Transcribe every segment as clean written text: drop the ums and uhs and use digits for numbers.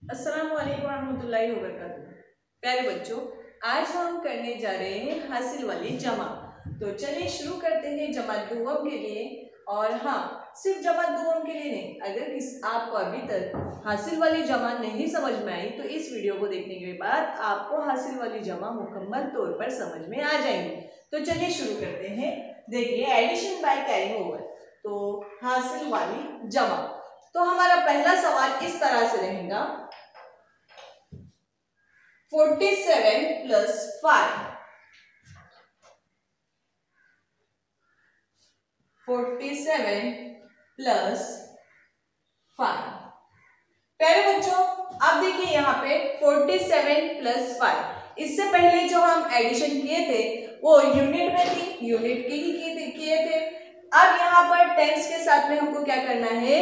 अस्सलाम वालेकुम रहमतुल्लाहि व बरकातुहू। प्यारे बच्चों, आज हम करने जा रहे हैं हासिल वाली जमा। तो चलिए शुरू करते हैं जमात दुआम के लिए। और हाँ, सिर्फ जमात दुआम के लिए नहीं, अगर आपको अभी तक हासिल वाली जमा नहीं समझ में आई तो इस वीडियो को देखने के बाद आपको हासिल वाली जमा मुकम्मल तौर पर समझ में आ जाएंगी। तो चलिए शुरू करते हैं। देखिए, एडिशन बाय कैरिंग ओवर, तो हासिल वाली जमा। तो हमारा पहला सवाल इस तरह से रहेगा, 47 प्लस 5, 47 प्लस 5। प्यारे बच्चों, अब देखिए यहाँ पे 47 प्लस 5, इससे पहले जो हम एडिशन किए थे वो यूनिट में थी, यूनिट के ही किए थे। अब यहाँ पर टेंस के साथ में हमको क्या करना है,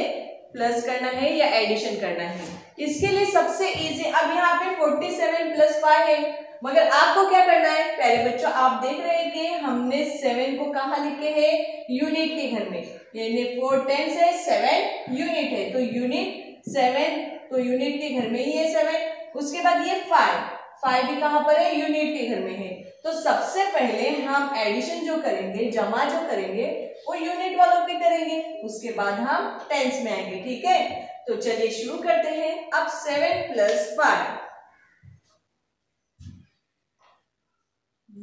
प्लस करना है या एडिशन करना है। इसके लिए सबसे इजी, अब यहाँ पे 47 प्लस 5 है, मगर आपको क्या करना है प्यारे बच्चों, आप देख रहे हैं कि हमने 7 को कहाँ लिखे हैं, यूनिट के घर में, यानी 4 टेंस है, 7 यूनिट है, तो यूनिट 7, तो यूनिट के घर में ही है 7। उसके बाद ये 5 भी कहाँ पर है, यूनिट के घर में है। तो सबसे पहले हम एडिशन जो करेंगे, जमा जो करेंगे, वो यूनिट वालों पे करेंगे, उसके बाद हम टेंस में आएंगे। ठीक है, तो चलिए शुरू करते हैं। अब 7 प्लस 5,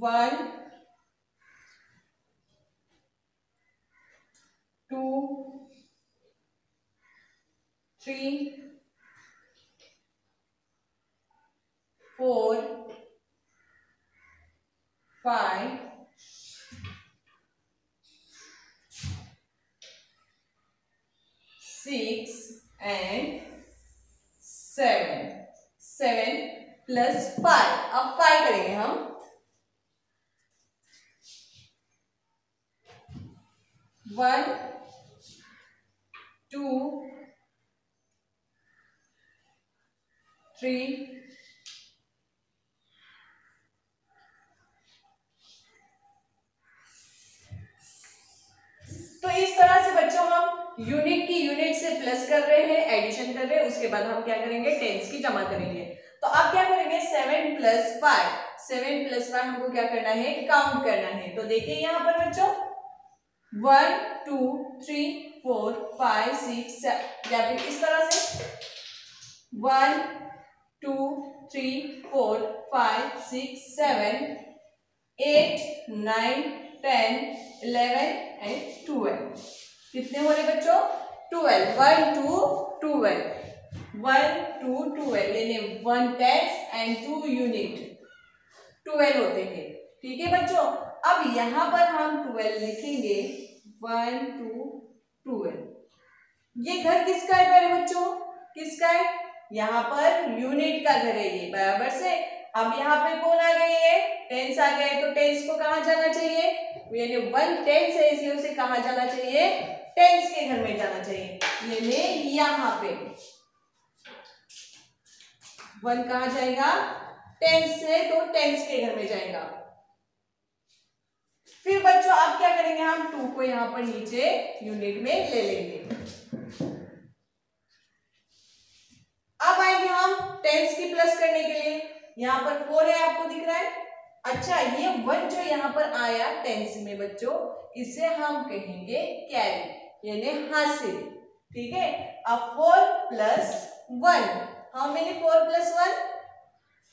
1 2 3 4 5 6 and 7। 7 प्लस 5, अब 5 करेंगे हम। 1 2 3 तो इस तरह से बच्चों हम यूनिट की यूनिट से प्लस कर रहे हैं, एडिशन कर रहे हैं, उसके बाद हम क्या करेंगे, टेंस की जमा करेंगे। तो अब क्या करेंगे, 7 प्लस 5, 7 प्लस 5 हमको क्या करना है, काउंट करना है। तो देखिए यहाँ पर बच्चों 1 2 3 4 5 6 7, या फिर इस तरह से 1 2 3 4 5 6 7 8 9 10 11 एंड 12। कितने हो रहे बच्चों, 12, 1 2 12, 1 2 12, यानी 1 टेंस एंड 2 यूनिट, 12 होते हैं। ठीक है बच्चों, अब यहां पर हम 12 लिखेंगे, 1 2 12। ये घर किसका है प्यारे बच्चों, किसका है, यहाँ पर यूनिट का घर है ये, बराबर से। अब यहाँ पे कौन आ गई है, टेंस आ गया है, तो टेंस को कहाँ जाना चाहिए, यानी 1 टेंस है, इसलिए उसे कहाँ जाना चाहिए, टेंस के घर में जाना चाहिए, यानी यहाँ पे 1 कहाँ जाएगा, टेंस से, तो टेंस के घर में जाएगा। फिर बच्चों अब क्या करेंगे, हम 2 को यहाँ पर नीचे यूनिट में ले लेंगे। अब आएंगे हम टेंस की प्लस करने के लिए। यहाँ पर 4 है, आपको दिख रहा है। अच्छा, ये 1 जो यहाँ पर आया टेंस में बच्चों, इसे हम कहेंगे कैरी, यानी हासिल। ठीक है, अब 4 plus 1, how many 4 plus 1,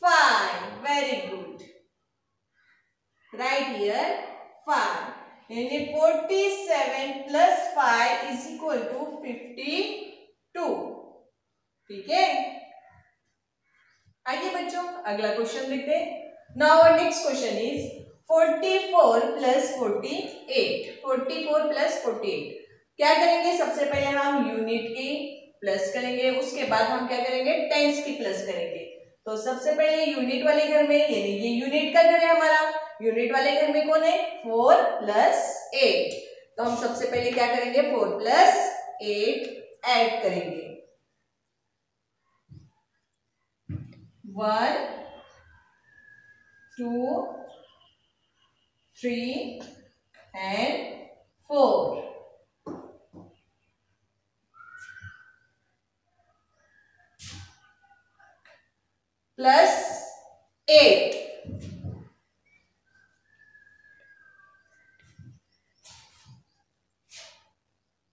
5, very good, right here 5, यानी 47 प्लस 5 इज इक्वल टू 52। ठीक है, आइए बच्चों अगला क्वेश्चन देखते हैं। Now our next question is 44 plus 48, 44 plus 48। क्या करेंगे, सबसे पहले हम यूनिट की प्लस करेंगे, उसके बाद हम क्या करेंगे, टेंस की प्लस करेंगे। तो सबसे पहले यूनिट वाले घर में, यानी ये यूनिट का घर है हमारा, यूनिट वाले घर में कौन है, 4 प्लस 8। तो हम सबसे पहले क्या करेंगे, 4 प्लस 8 ऐड करेंगे, 1 2 3 and 4। Plus 8,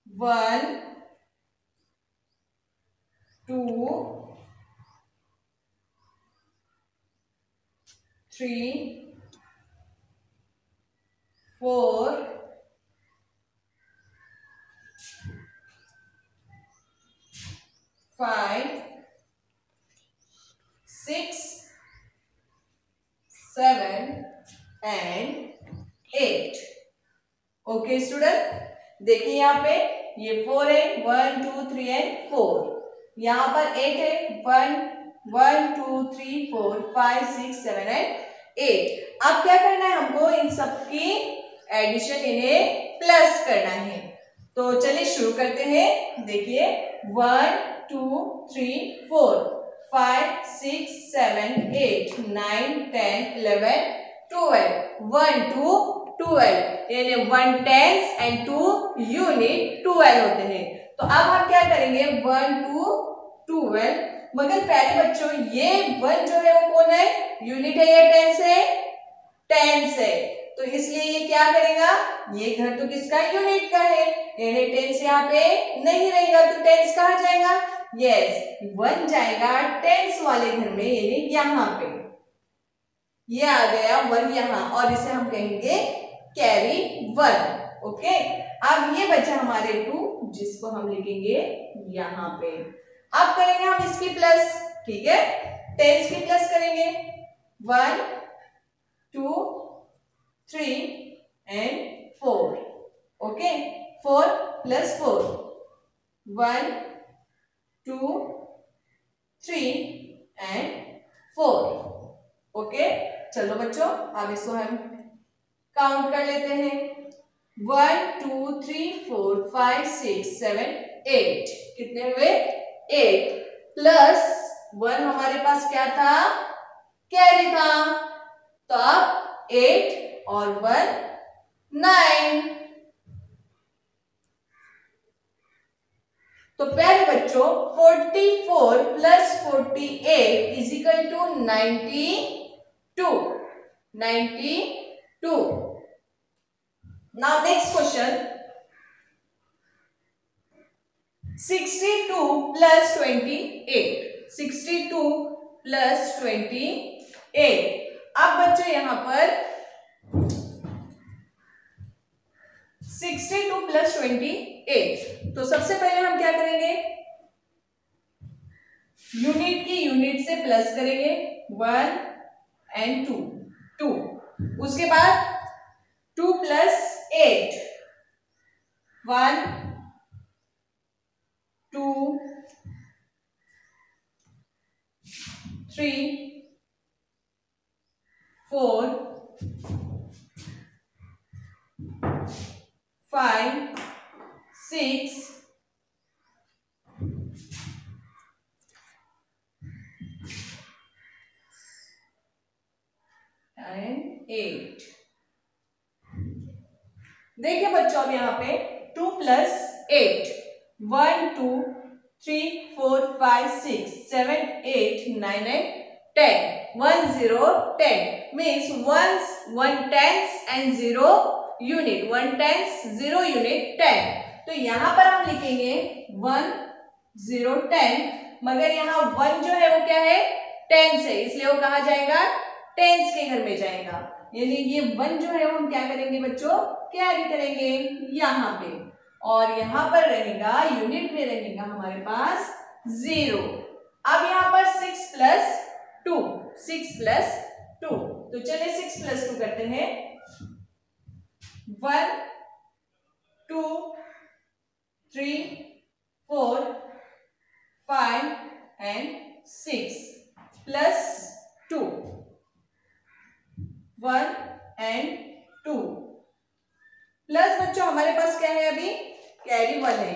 1 2 3 4 5 6 7 and 8। Okay student, देखिए यहाँ पे ये 4 है, 1 2 3 एंड 4। यहाँ पर 8 है, 1 2 3 4 5 6 7 एंड 8। अब क्या करना है हमको, इन सबकी एडिशन, इन्हें प्लस करना है। तो चलिए शुरू करते हैं। देखिए 1 2 3 4 5 6 7 8 9 10 11 12 1 2 12 यानी 1 टेंस एंड 2 यूनिट 12 होते हैं। तो अब हम क्या करेंगे 1 2 12, मगर पहले बच्चों ये 1 जो है वो कौन है, यूनिट है या टेंस है? टेंस है। तो इसलिए ये क्या करेगा, ये घर तो किसका, यूनिट का है, यानी टेंस यहाँ पे नहीं रहेगा। तो टेंस कहाँ जाएगा, यस 1 जाएगा टेंस वाले घर में, यानी यहाँ पे ये आ गया 1 यहाँ, और इसे हम कहेंगे कैरी 1। ओके, अब ये बचा हमारे 2, जिसको हम लिखेंगे यहाँ पे। अब करेंगे हम इसकी प्लस, ठीक है, टेंस की प्लस करेंगे 1 2 3 and 4। Okay, 4 plus 4 1 2 3 and 4। Okay, चलो बच्चों अब इसको हम काउंट कर लेते हैं। 1 2 3 4 5 6 7 8, कितने हुए, 8 प्लस 1 हमारे पास क्या था, कैरी था। तो अब 8 और 1 9। तो पहले बच्चों 44 plus 48 is equal to 92। 92। Now next question, 62 plus 28। 62 plus 28। अब बच्चों यहां पर 62 प्लस 28, तो सबसे पहले हम क्या करेंगे, यूनिट की यूनिट से प्लस करेंगे 1 एंड 2 2। उसके बाद 2 प्लस 8 1 2 3 4 5 6 एंड 8। देखिए बच्चों अब यहाँ पे 2 plus 8 1 2 3 4 5 6 7 8 9 and 10 1 0 10 means 1 tens and 0 unit, 1 tens 0 unit 10। तो यहाँ पर हम लिखेंगे 1 0 10, मगर यहाँ 1 जो है वो क्या है, टेंस है, इसलिए वो कहाँ जाएगा, टेंस के घर में जाएगा। यानी ये 1 जो है वो हम क्या करेंगे बच्चों, कैरी करेंगे यहाँ पे, और यहाँ पर रहेगा यूनिट में रहेगा हमारे पास 0। अब यहाँ पर 6 प्लस 2, 6 प्लस 2, तो चलिए 6 प्लस 2 करते हैं। 1 2 3 4 5 एंड 6 प्लस 2 1 एंड 2 प्लस बच्चों हमारे पास क्या है, अभी कैरी 1 है,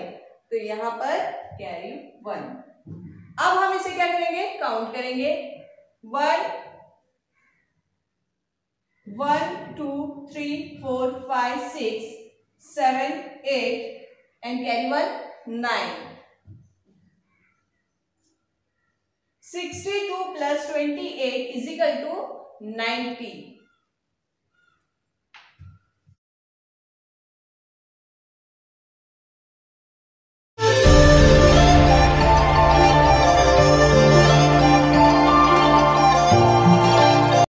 तो यहां पर कैरी 1। अब हम इसे क्या करेंगे, काउंट करेंगे 1 1 2 3 4 5 6 7 8 and carry 1 9। 62 plus 28 is equal to 90।